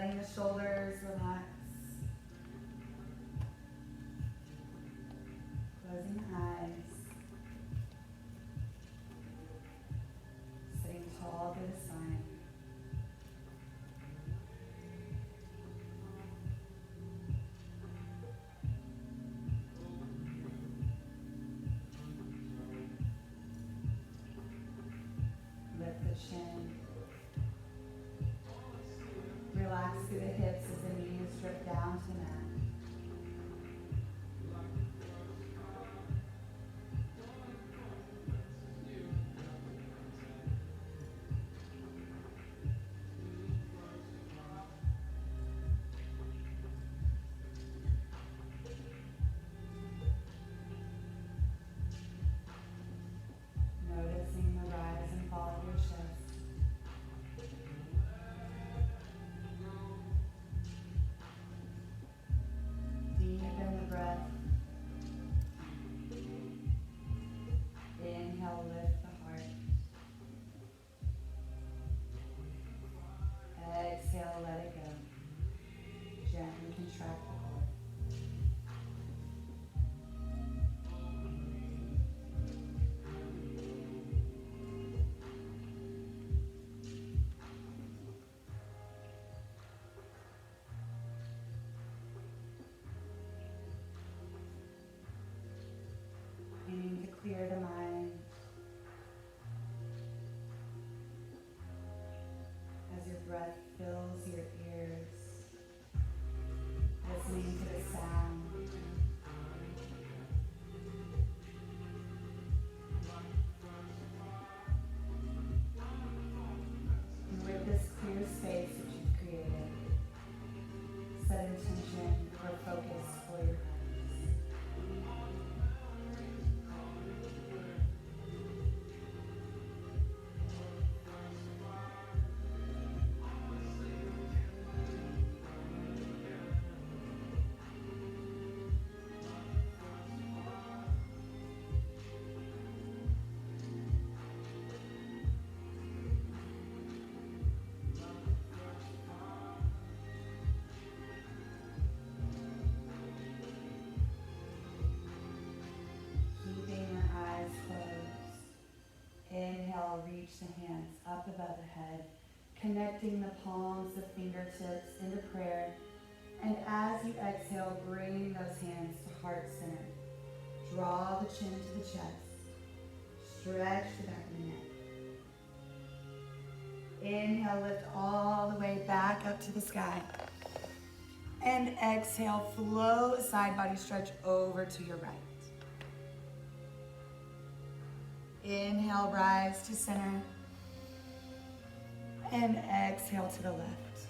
letting the shoulders relax. Closing the eyes. Sitting tall through the spine. Lift the chin. Relax through the hips as the knees drip down to the mat. Noticing the rise and fall of your chest. Deepen the breath. Inhale, lift the heart. Exhale, let it go. Gently contract the core. Aiming to clear the mind as your breath fills your ears, listening to the sound. And with this clear space that you've created, set intention or focus for your practice. Keeping your eyes closed. Inhale, reach the hands up above the head, connecting the palms, the fingertips into prayer. And as you exhale, bring those hands to heart center. Draw the chin to the chest. Stretch the back of the neck. Inhale, lift all the way back up to the sky. And exhale, flow a side body stretch over to your right. Inhale, rise to center. And exhale to the left.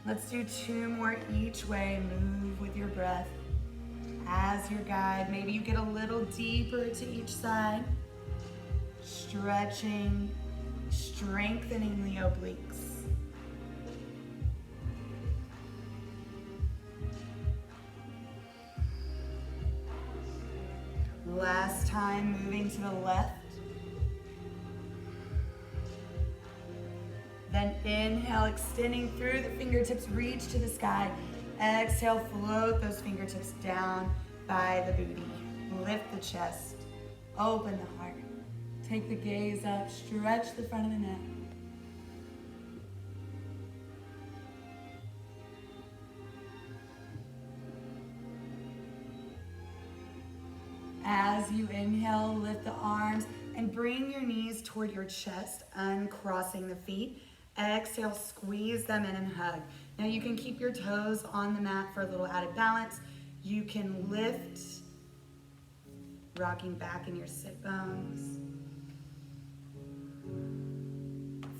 Let's do 2 more each way. Move with your breath as your guide. Maybe you get a little deeper to each side. Stretching, strengthening the obliques. Last time, moving to the left. Then inhale, extending through the fingertips, reach to the sky. Exhale, float those fingertips down by the booty. Lift the chest, open the heart. Take the gaze up, stretch the front of the neck. As you inhale, lift the arms and bring your knees toward your chest, uncrossing the feet. Exhale, squeeze them in and hug. Now you can keep your toes on the mat for a little added balance. You can lift, rocking back in your sit bones.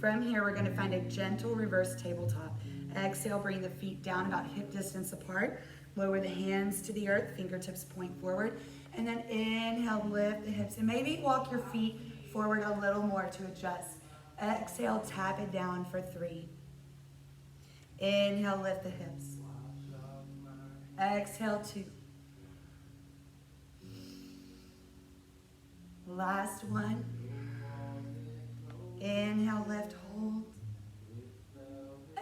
From here, we're gonna find a gentle reverse tabletop. Exhale, bring the feet down about hip distance apart. Lower the hands to the earth, fingertips point forward. And then inhale, lift the hips. And maybe walk your feet forward a little more to adjust. Exhale, tap it down for 3. Inhale, lift the hips. Exhale, 2. Last one. Inhale, lift, hold.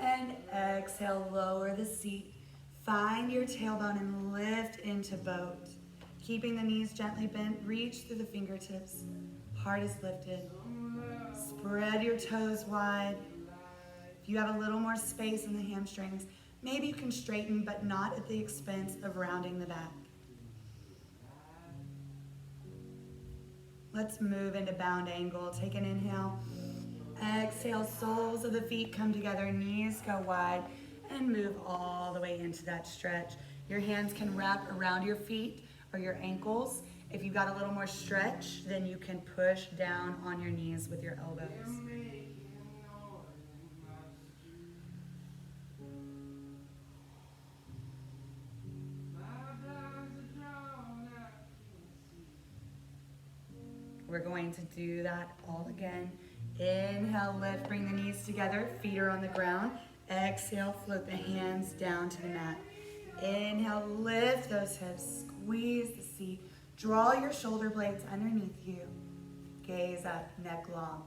And Exhale, lower the seat. Find your tailbone and lift into boat. Keeping the knees gently bent, reach through the fingertips. Heart is lifted. Spread your toes wide. If you have a little more space in the hamstrings, maybe you can straighten, but not at the expense of rounding the back. Let's move into bound angle. Take an inhale. Exhale, soles of the feet come together, knees go wide, and move all the way into that stretch. Your hands can wrap around your feet or your ankles. If you've got a little more stretch, then you can push down on your knees with your elbows. We're going to do that all again. Inhale, lift, bring the knees together, feet are on the ground. Exhale, float the hands down to the mat. Inhale, lift those hips, squeeze the seat. Draw your shoulder blades underneath you. Gaze up, neck long.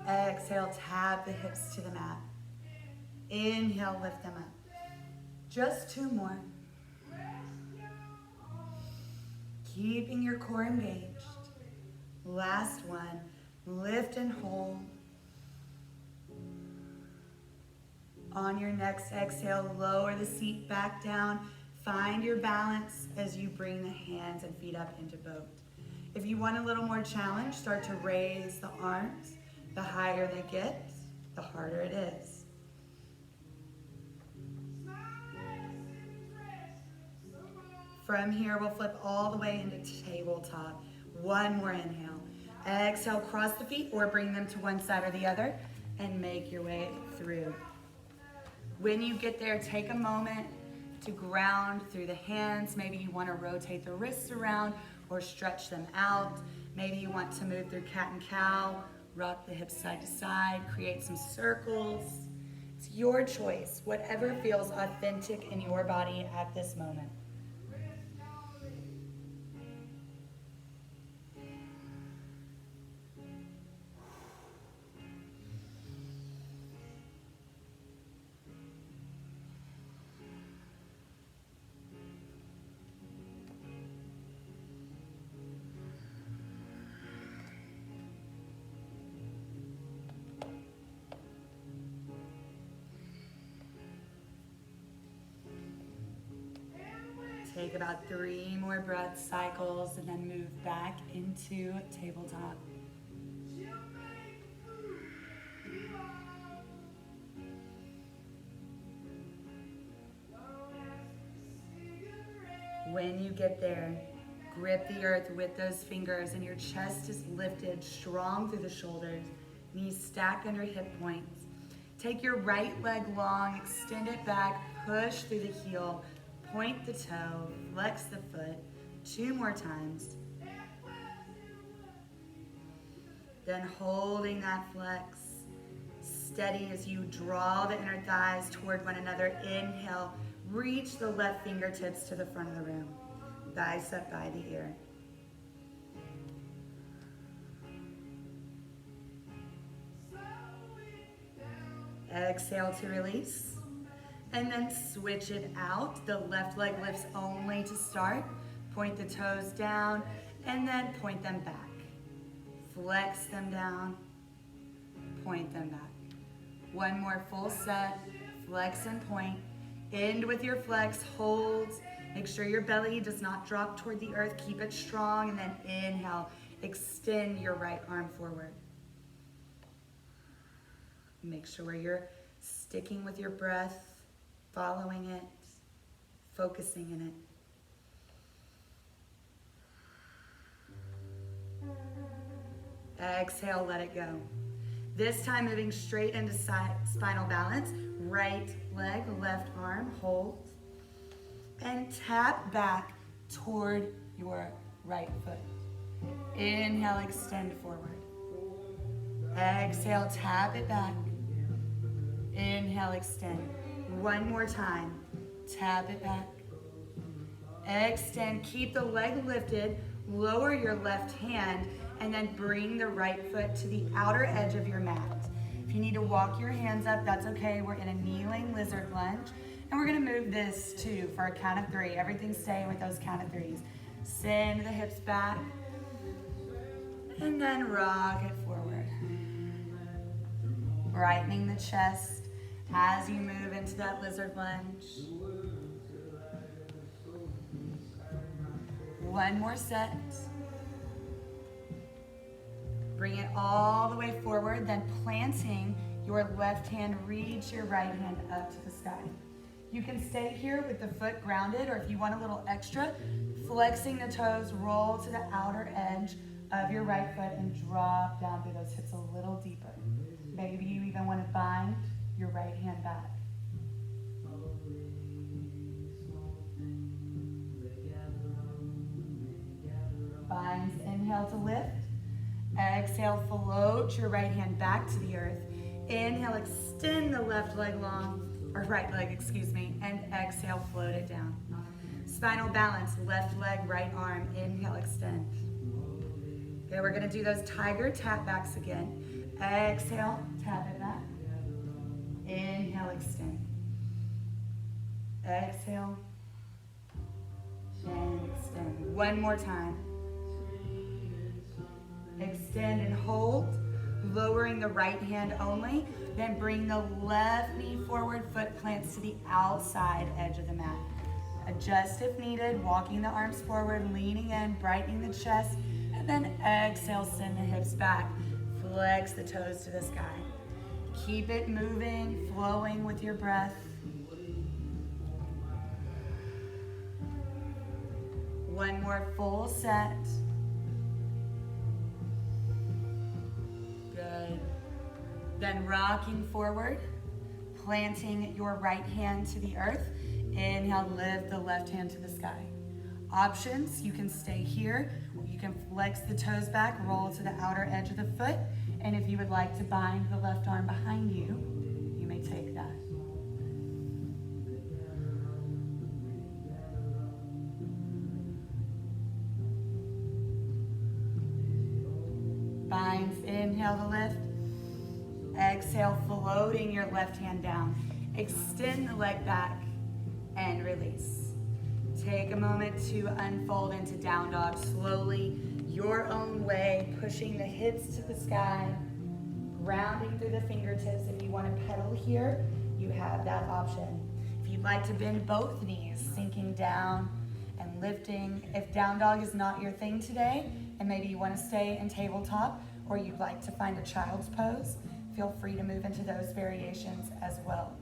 Exhale, tap the hips to the mat. Inhale, lift them up. Just two more. Keeping your core engaged. Last one, lift and hold. On your next exhale, lower the seat back down. Find your balance as you bring the hands and feet up into boat. If you want a little more challenge, start to raise the arms. The higher they get, the harder it is. From here, we'll flip all the way into tabletop. One more inhale. Exhale, cross the feet or bring them to one side or the other and make your way through. When you get there, take a moment to ground through the hands. Maybe you want to rotate the wrists around or stretch them out. Maybe you want to move through cat and cow, rock the hips side to side, create some circles. It's your choice, whatever feels authentic in your body at this moment. Take about 3 more breath cycles and then move back into tabletop. When you get there, grip the earth with those fingers and your chest is lifted strong through the shoulders. Knees stack under hip points. Take your right leg long, extend it back, push through the heel. Point the toe, flex the foot, 2 more times. Then holding that flex, steady as you draw the inner thighs toward one another. Inhale, reach the left fingertips to the front of the room. Thighs up by the ear. Exhale to release. And then switch it out. The left leg lifts only to start. Point the toes down and then point them back. Flex them down, point them back. One more full set, flex and point. End with your flex, hold. Make sure your belly does not drop toward the earth. Keep it strong and then inhale. Extend your right arm forward. Make sure you're sticking with your breath. Following it, focusing in it. Exhale, let it go. This time moving straight into spinal balance. Right leg, left arm, hold. And tap back toward your right foot. Inhale, extend forward. Exhale, tap it back. Inhale, extend. One more time, tap it back. Extend, keep the leg lifted, lower your left hand, and then bring the right foot to the outer edge of your mat. If you need to walk your hands up, that's okay. We're in a kneeling lizard lunge. And we're gonna move this too for a count of 3. Everything's staying with those count of 3s. Send the hips back. And then rock it forward. Brightening the chest as you move into that lizard lunge. One more set. Bring it all the way forward, then planting your left hand, reach your right hand up to the sky. You can stay here with the foot grounded, or if you want a little extra, flexing the toes, roll to the outer edge of your right foot and drop down through those hips a little deeper. Maybe you even want to bind your right hand back. Binds, inhale to lift. Exhale, float your right hand back to the earth. Inhale, extend the left leg long, or right leg, excuse me, and exhale, float it down. Spinal balance, left leg, right arm. Inhale, extend. Okay, we're gonna do those tiger tap backs again. Exhale, tap it back. Inhale, extend. Exhale, and extend. One more time. Extend and hold, lowering the right hand only. Then bring the left knee forward, foot plants to the outside edge of the mat. Adjust if needed, walking the arms forward, leaning in, brightening the chest, and then exhale, send the hips back. Flex the toes to the sky. Keep it moving, flowing with your breath. One more full set. Good. Then rocking forward, planting your right hand to the earth. Inhale, lift the left hand to the sky. Options, you can stay here. You can flex the toes back, roll to the outer edge of the foot. And if you would like to bind the left arm behind you, you may take that. Binds, inhale to lift. Exhale, floating your left hand down. Extend the leg back and release. Take a moment to unfold into down dog slowly, your own way, pushing the hips to the sky, grounding through the fingertips. If you want to pedal here, you have that option. If you'd like to bend both knees, sinking down and lifting. If down dog is not your thing today, and maybe you want to stay in tabletop, or you'd like to find a child's pose, feel free to move into those variations as well.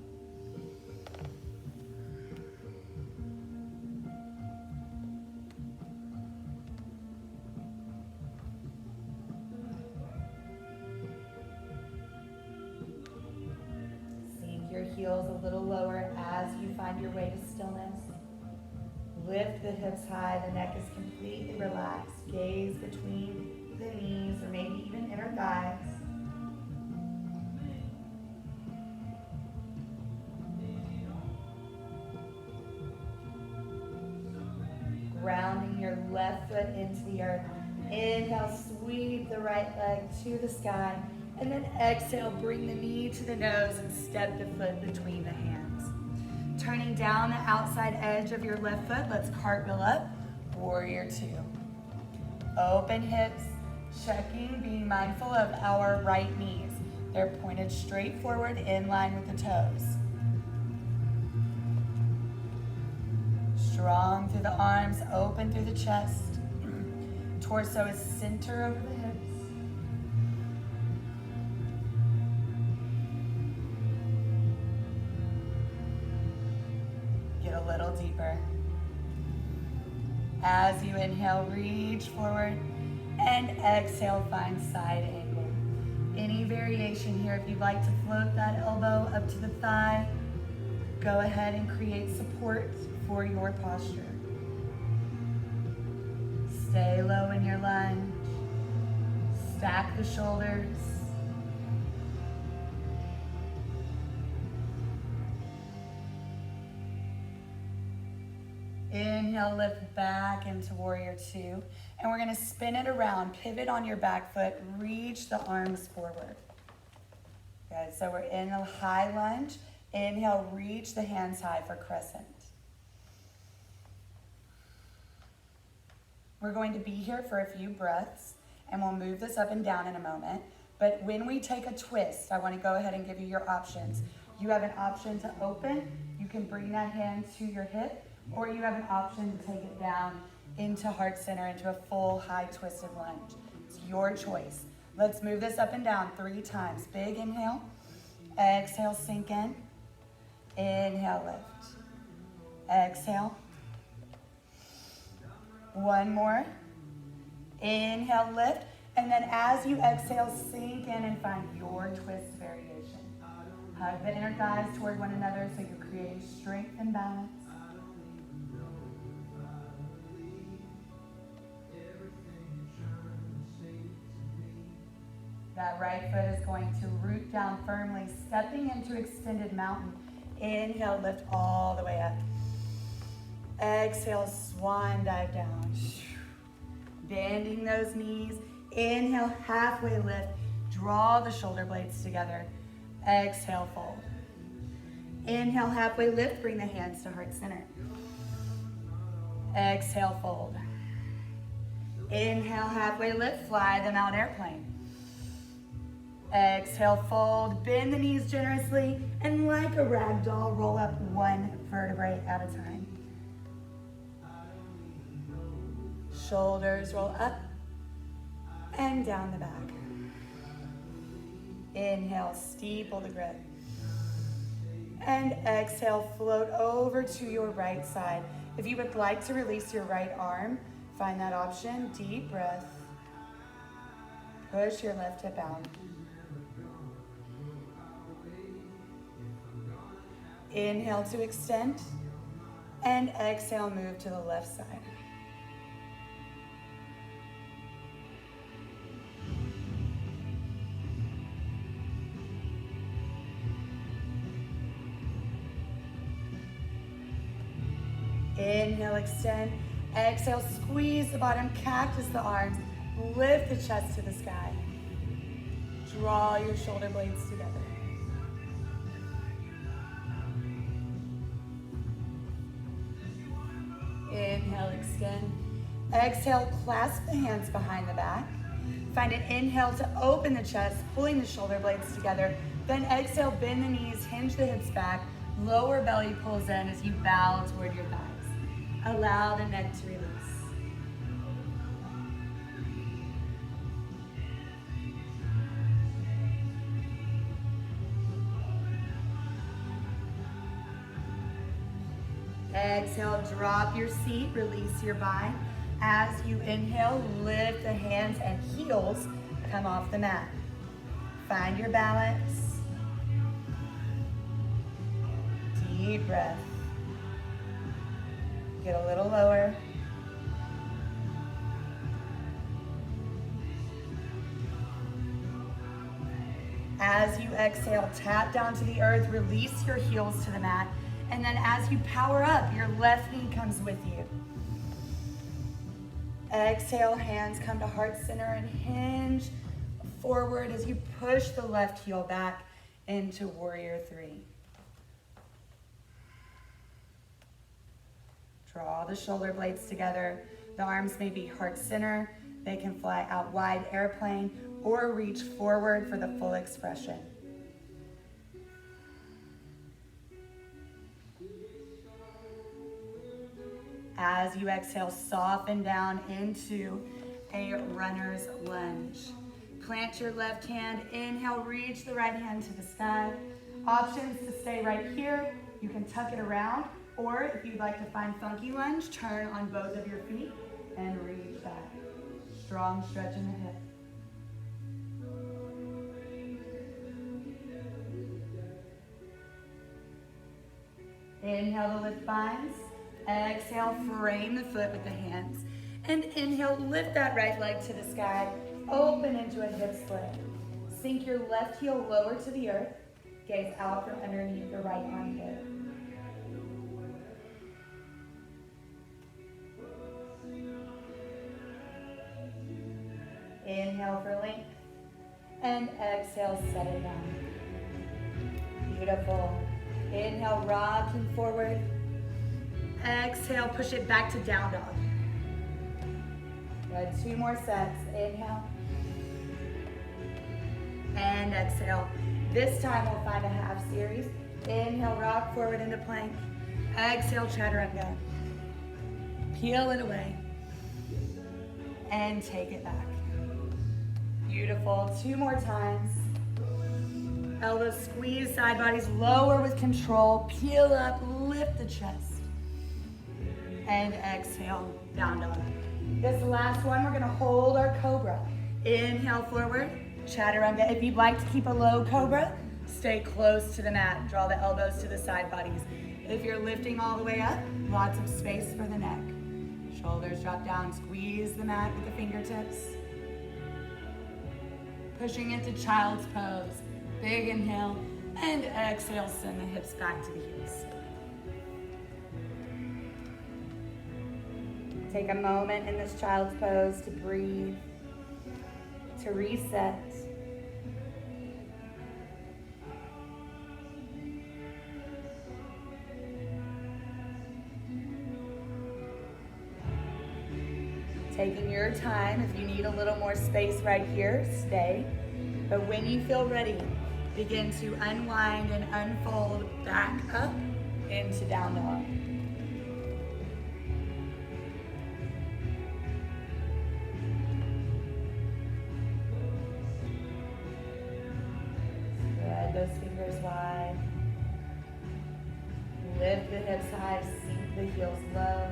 Sink your heels a little lower as you find your way to stillness. Lift the hips high, the neck is completely relaxed. Gaze between the knees or maybe even inner thighs. Grounding your left foot into the earth. Inhale, sweep the right leg to the sky. And then exhale, bring the knee to the nose and step the foot between the hands. Turning down the outside edge of your left foot, let's cartwheel up, warrior two. Open hips, checking, being mindful of our right knees. They're pointed straight forward in line with the toes. Strong through the arms, open through the chest. Torso is center over the hips. Get a little deeper. As you inhale, reach forward, and exhale, find side angle. Any variation here, if you'd like to float that elbow up to the thigh, go ahead and create support for your posture. Stay low in your lunge. Stack the shoulders. Inhale, lift back into warrior two. And we're gonna spin it around, pivot on your back foot, reach the arms forward. Good, so we're in a high lunge. Inhale, reach the hands high for crescent. We're going to be here for a few breaths, and we'll move this up and down in a moment. But when we take a twist, I want to go ahead and give you your options. You have an option to open. You can bring that hand to your hip, or you have an option to take it down into heart center, into a full high twisted lunge. It's your choice. Let's move this up and down 3 times. Big inhale. Exhale, sink in. Inhale, lift. Exhale. One more. Inhale, lift. And then as you exhale, sink in and find your twist variation. Hug the inner thighs toward one another so you're creating strength and balance. That right foot is going to root down firmly, stepping into extended mountain. Inhale, lift all the way up. Exhale, swan dive down. Bending those knees. Inhale, halfway lift. Draw the shoulder blades together. Exhale, fold. Inhale, halfway lift. Bring the hands to heart center. Exhale, fold. Inhale, halfway lift. Fly them out, airplane. Exhale, fold. Bend the knees generously. And like a rag doll, roll up one vertebrae at a time. Shoulders roll up and down the back. Inhale, steeple the grip. And exhale, float over to your right side. If you would like to release your right arm, find that option. Deep breath. Push your left hip out. Inhale to extend. And exhale, move to the left side. Inhale, extend. Exhale, squeeze the bottom, cactus the arms. Lift the chest to the sky. Draw your shoulder blades together. Inhale, extend. Exhale, clasp the hands behind the back. Find an inhale to open the chest, pulling the shoulder blades together. Then exhale, bend the knees, hinge the hips back. Lower belly pulls in as you bow toward your thighs. Allow the neck to release. Exhale, drop your seat, release your bind. As you inhale, lift the hands and heels come off the mat. Find your balance. Deep breath. Get a little lower. As you exhale, tap down to the earth, release your heels to the mat. And then as you power up, your left knee comes with you. Exhale, hands come to heart center and hinge forward as you push the left heel back into warrior 3. Draw the shoulder blades together. The arms may be heart center. They can fly out wide, airplane, or reach forward for the full expression. As you exhale, soften down into a runner's lunge. Plant your left hand. Inhale, reach the right hand to the sky. Options to stay right here. You can tuck it around, or if you'd like to find funky lunge, turn on both of your feet and reach back. Strong stretch in the hip. Inhale to lift binds. Exhale, frame the foot with the hands. And inhale, lift that right leg to the sky. Open into a hip split. Sink your left heel lower to the earth. Gaze out from underneath the right armpit. Inhale for length. And exhale, set it down. Beautiful. Inhale, rocking forward. Exhale, push it back to down dog. Good, 2 more sets. Inhale. And exhale. This time we'll find a half series. Inhale, rock forward into plank. Exhale, chaturanga. Peel it away. And take it back. Beautiful. 2 more times. Elbows squeeze, side bodies lower with control. Peel up, lift the chest. And exhale, down dog. This last one, we're gonna hold our cobra. Inhale forward, chaturanga. If you'd like to keep a low cobra, stay close to the mat. Draw the elbows to the side bodies. If you're lifting all the way up, lots of space for the neck. Shoulders drop down, squeeze the mat with the fingertips. Pushing into child's pose. Big inhale, and exhale, send the hips back to the heels. Take a moment in this child's pose to breathe, to reset. Taking your time. If you need a little more space right here, stay. But when you feel ready, begin to unwind and unfold back up into down dog. Spread those fingers wide. Lift the hips high, sink the heels low.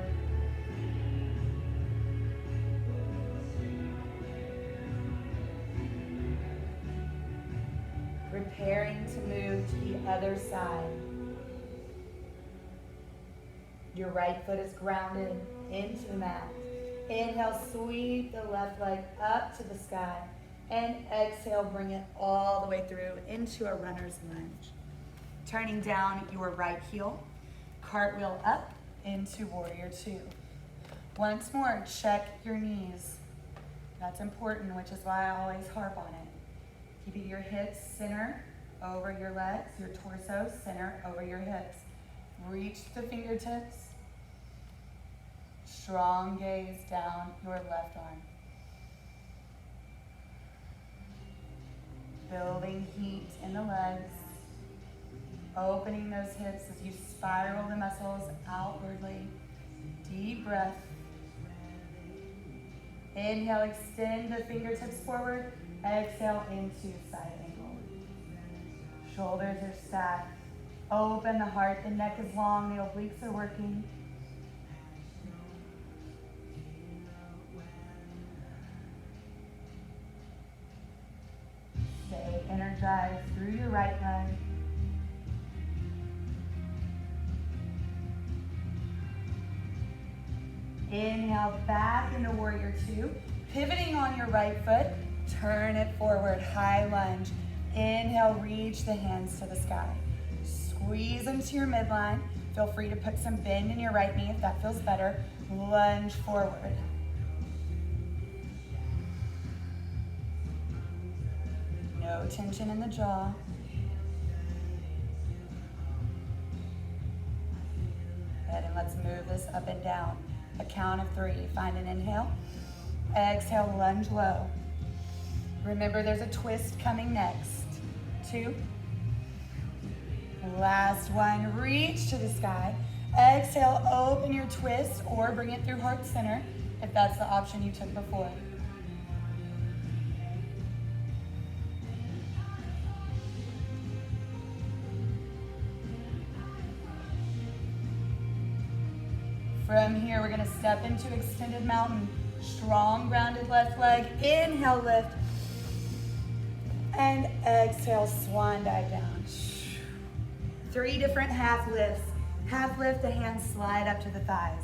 Preparing to move to the other side. Your right foot is grounded into the mat. Inhale, sweep the left leg up to the sky. And exhale, bring it all the way through into a runner's lunge. Turning down your right heel, cartwheel up into warrior 2. Once more, check your knees. That's important, which is why I always harp on it. Keeping your hips center over your legs, your torso center over your hips. Reach the fingertips. Strong gaze down your left arm. Building heat in the legs. Opening those hips as you spiral the muscles outwardly. Deep breath. Inhale, extend the fingertips forward. Exhale into side angle. Shoulders are stacked. Open the heart, the neck is long, the obliques are working. Stay energized through your right leg. Inhale back into warrior 2. Pivoting on your right foot. Turn it forward, high lunge. Inhale, reach the hands to the sky. Squeeze into your midline. Feel free to put some bend in your right knee if that feels better. Lunge forward. No tension in the jaw. Good, and let's move this up and down. A count of 3. Find an inhale. Exhale, lunge low. Remember, there's a twist coming next. 2. Last one, reach to the sky. Exhale, open your twist or bring it through heart center if that's the option you took before. From here, we're gonna step into extended mountain. Strong, grounded left leg. Inhale, lift. And exhale, swan dive down. 3 different half lifts. Half lift, the hands slide up to the thighs.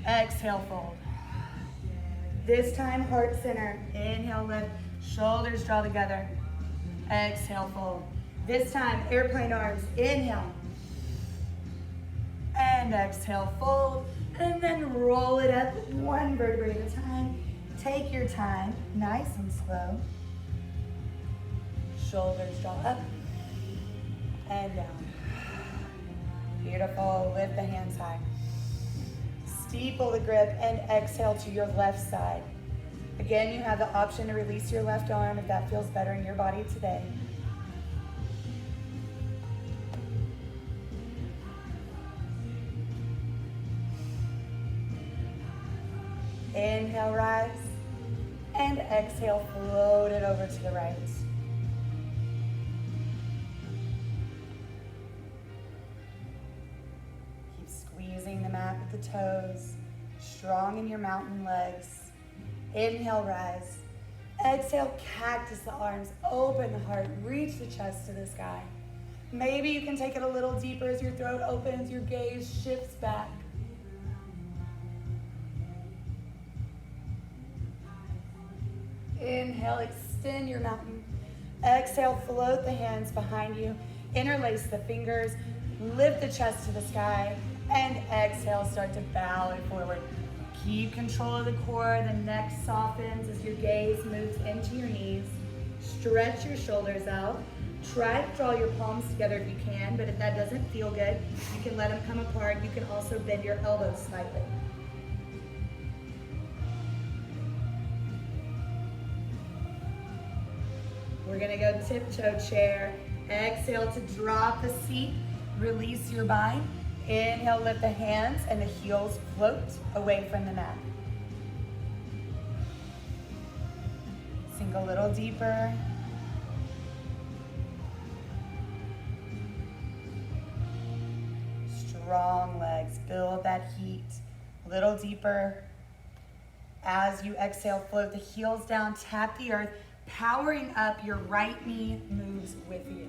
Exhale, fold. This time, heart center. Inhale, lift. Shoulders draw together. Exhale, fold. This time, airplane arms. Inhale. And exhale, fold. And then roll it up 1 vertebrae at a time. Take your time, nice and slow. Shoulders draw up. and down. Beautiful. Lift the hands high. Steeple the grip and exhale to your left side. Again, you have the option to release your left arm if that feels better in your body today. Inhale, rise, and exhale, float it over to the right. Keep squeezing the mat with the toes, strong in your mountain legs. Inhale, rise. Exhale, cactus the arms, open the heart, reach the chest to the sky. Maybe you can take it a little deeper as your throat opens, your gaze shifts back. Inhale, extend your mountain. Exhale, float the hands behind you. Interlace the fingers. Lift the chest to the sky. And exhale, start to bow it forward. Keep control of the core. The neck softens as your gaze moves into your knees. Stretch your shoulders out. Try to draw your palms together if you can, but if that doesn't feel good, you can let them come apart. You can also bend your elbows slightly. We're gonna go tiptoe chair. Exhale to drop the seat. Release your bind. Inhale, lift the hands and the heels float away from the mat. Sink a little deeper. Strong legs, build that heat. A little deeper. As you exhale, float the heels down, tap the earth. Powering up, your right knee moves with you.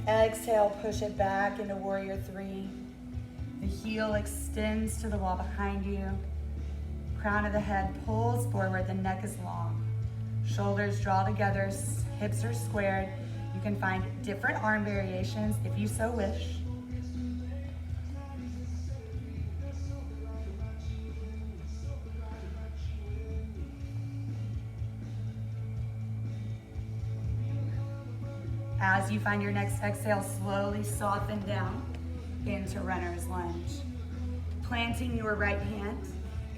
Exhale, push it back into warrior three. The heel extends to the wall behind you. Crown of the head pulls forward, the neck is long. Shoulders draw together, hips are squared. You can find different arm variations if you so wish. As you find your next exhale, slowly soften down into runner's lunge. Planting your right hand.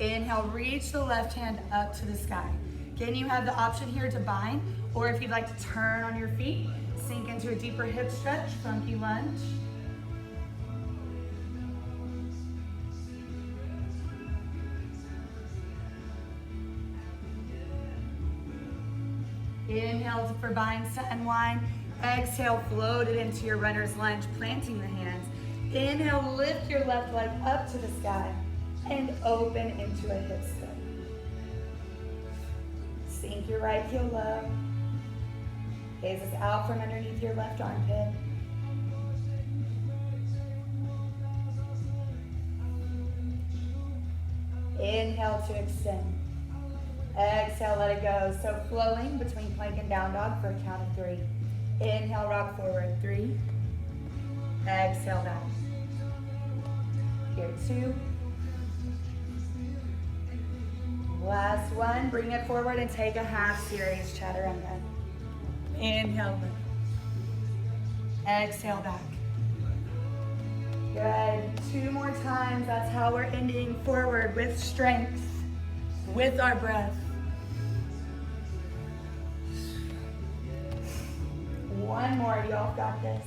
Inhale, reach the left hand up to the sky. Again, you have the option here to bind, or if you'd like to turn on your feet, sink into a deeper hip stretch, funky lunge. Inhale for binds to unwind. Exhale, float it into your runner's lunge, planting the hands. Inhale, lift your left leg up to the sky and open into a hip step. Sink your right heel low. Gaze is out from underneath your left armpit. Inhale to extend. Exhale, let it go. So flowing between plank and down dog for a count of 3. Inhale, rock forward, 3. Exhale, back. Here, 2. Last one, bring it forward and take a half series chaturanga. Inhale, lift. Exhale, back. Good, 2 more times. That's how we're ending forward with strength, with our breath. 1 more, y'all got this.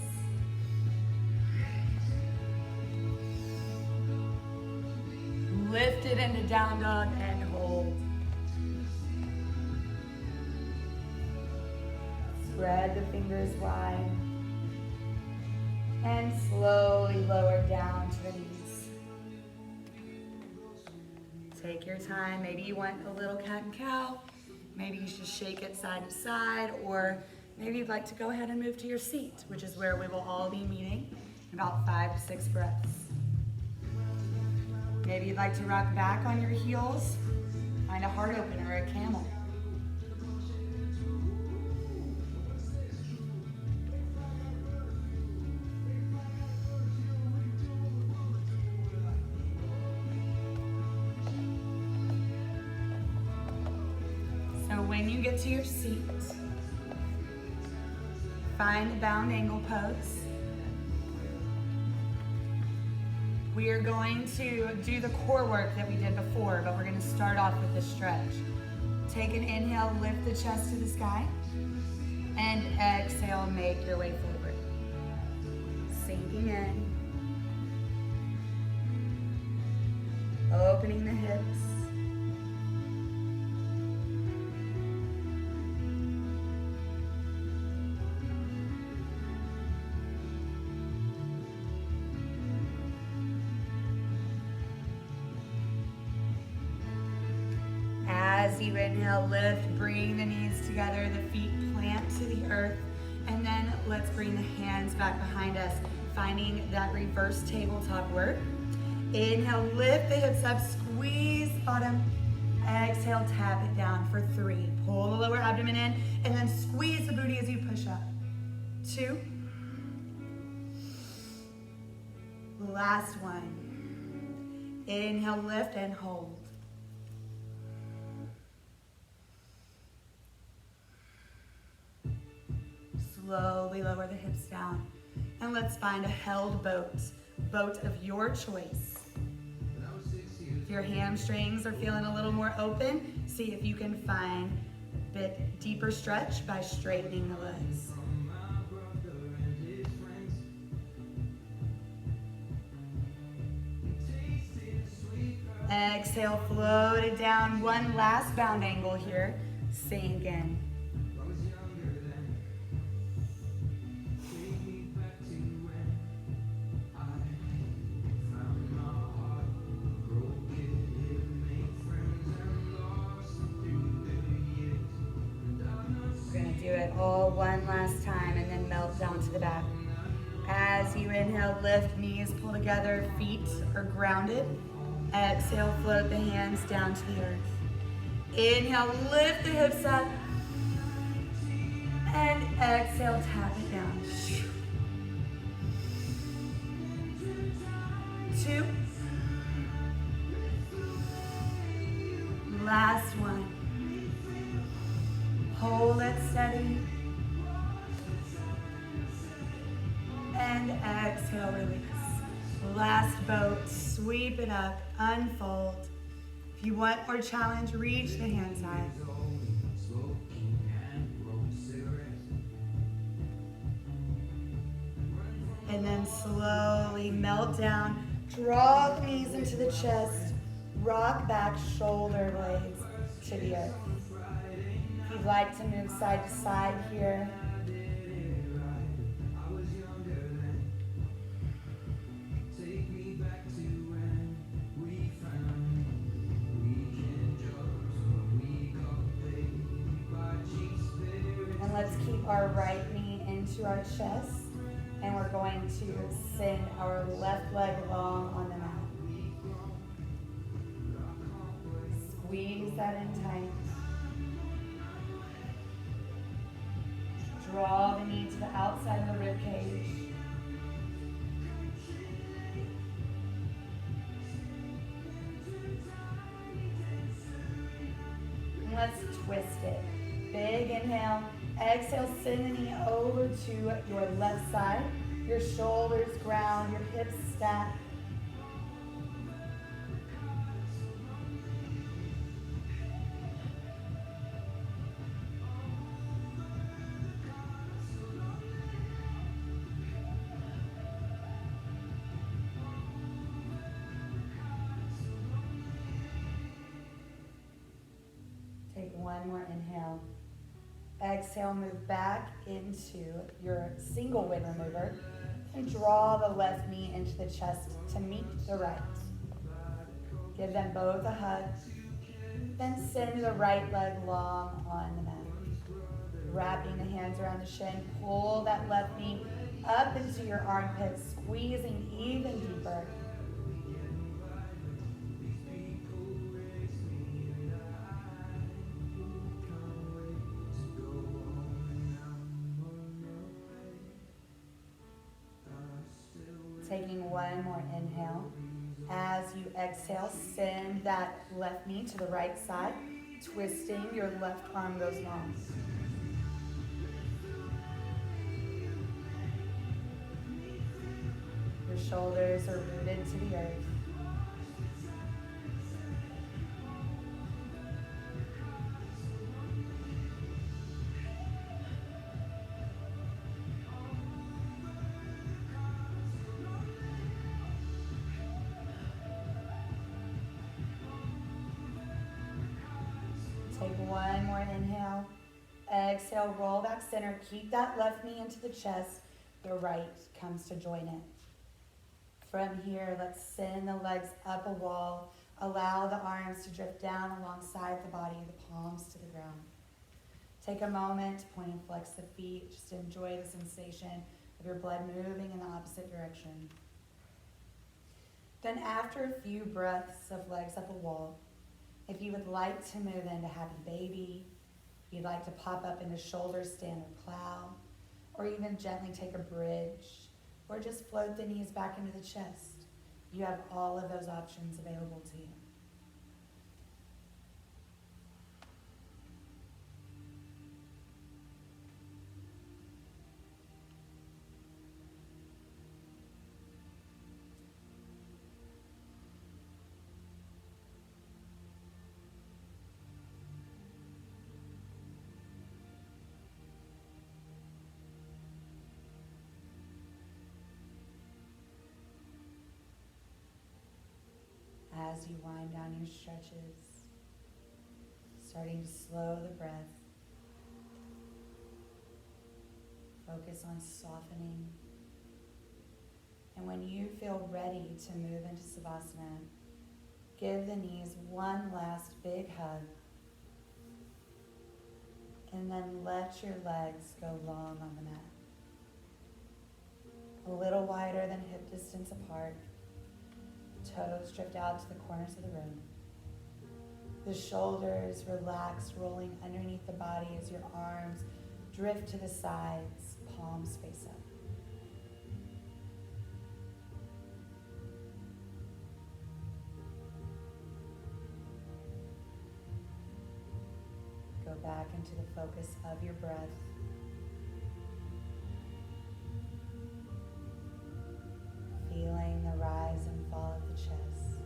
Lift it into down dog and hold. Spread the fingers wide. And slowly lower down to the knees. Take your time. Maybe you want a little cat and cow. Maybe you should shake it side to side, or maybe you'd like to go ahead and move to your seat, which is where we will all be meeting in about 5 to 6 breaths. Maybe you'd like to rock back on your heels, find a heart opener or a camel. So when you get to your seat, Find the bound angle pose. We are going to do the core work that we did before, but we're going to start off with the stretch. Take an inhale, lift the chest to the sky, and exhale, make your way forward. Sinking in. Opening the hips. As you inhale, lift, bring the knees together, the feet plant to the earth, and then let's bring the hands back behind us, finding that reverse tabletop work. Inhale, lift the hips up, squeeze bottom. Exhale, tap it down for 3. Pull the lower abdomen in, and then squeeze the booty as you push up. 2. Last one. Inhale, lift and hold. Slowly lower the hips down. And let's find a held boat of your choice. If your hamstrings are feeling a little more open, see if you can find a bit deeper stretch by straightening the legs. Exhale, float it down. One last bound angle here. Sink in. Do it all one last time and then melt down to the back. As you inhale, lift, knees pull together, feet are grounded. Exhale, float the hands down to the earth. Inhale, lift the hips up. And exhale, tap it down. 2. Last one. Hold it steady. And exhale, release. Last boat, sweep it up, unfold. If you want more challenge, reach the hands high. And then slowly melt down. Draw the knees into the chest. Rock back, shoulder blades to the earth. If you'd like to move side to side here. And let's keep our right knee into our chest. And we're going to send our left leg long on the mat. Squeeze that in tight. Draw the knee to the outside of the rib cage. And let's twist it. Big inhale. Exhale, send the knee over to your left side. Your shoulders ground, your hips stack. Take one more inhale. Exhale, move back into your single wind remover and draw the left knee into the chest to meet the right. Give them both a hug. Then send the right leg long on the mat. Wrapping the hands around the shin, pull that left knee up into your armpit, squeezing even deeper. Taking one more inhale. As you exhale, send that left knee to the right side, twisting, your left arm goes long. shoulders are rooted to the earth. Take one more inhale. Exhale, roll back center. Keep that left knee into the chest. The right comes to join it. From here, let's send the legs up a wall. Allow the arms to drift down alongside the body, the palms to the ground. Take a moment to point and flex the feet. Just enjoy the sensation of your blood moving in the opposite direction. Then after a few breaths of legs up a wall, if you would like to move into happy baby, if you'd like to pop up into shoulder stand or plow, or even gently take a bridge, or just float the knees back into the chest, you have all of those options available to you. As you wind down your stretches, starting to slow the breath, focus on softening. And when you feel ready to move into Savasana, give the knees one last big hug, and then let your legs go long on the mat. A little wider than hip distance apart. Toes drift out to the corners of the room. The shoulders relax, rolling underneath the body as your arms drift to the sides, palms face up. Go back into the focus of your breath. Feeling the rise and fall of the chest.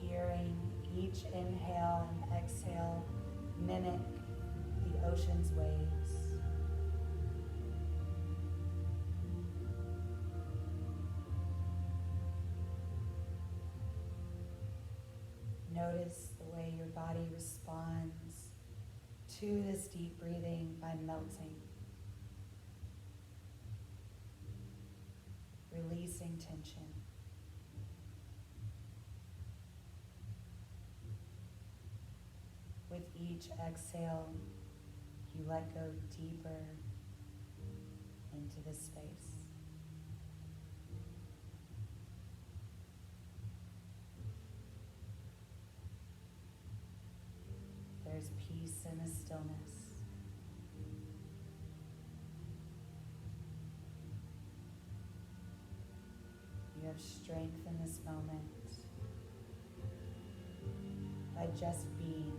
Hearing each inhale and exhale mimic the ocean's waves. Notice the way your body responds to this deep breathing by melting. Releasing tension. With each exhale, you let go deeper into this space. There's peace in the stillness. You have strength in this moment by just being.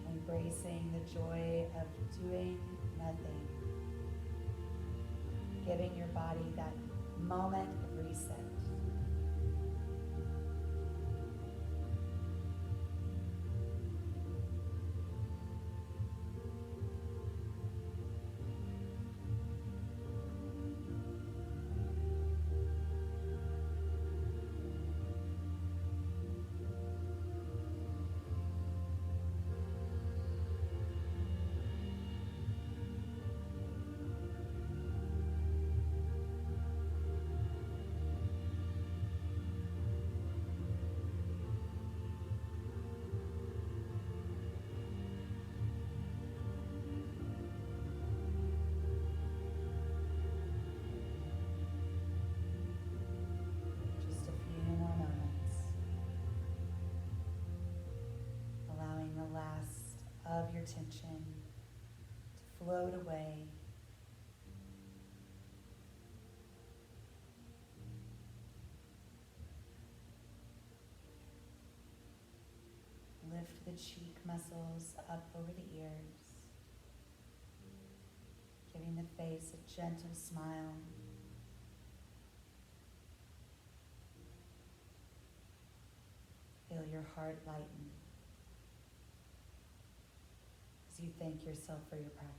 Embracing the joy of doing nothing. Giving your body that moment of reset. Of your tension to float away. the cheek muscles up over the ears, giving the face a gentle smile. Feel your heart lighten as you thank yourself for your practice.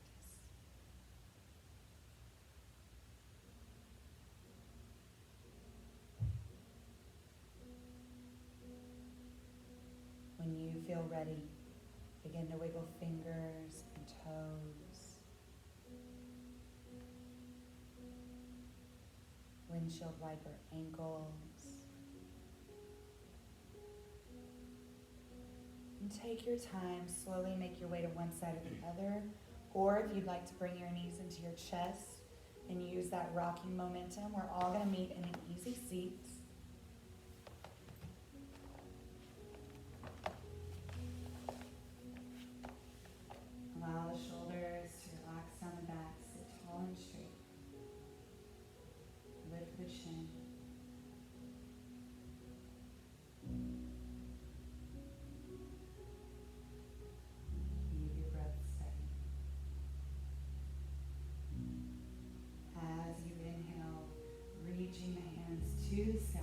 When you feel ready, begin to wiggle fingers and toes, windshield wiper ankles, and take your time, slowly make your way to one side or the other, or if you'd like to bring your knees into your chest and use that rocking momentum, we're all going to meet in an easy seat. Allow the shoulders to relax down the back, sit tall and straight. Lift the chin. Keep your breath steady. As you inhale, reaching the hands to the sky.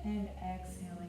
And exhale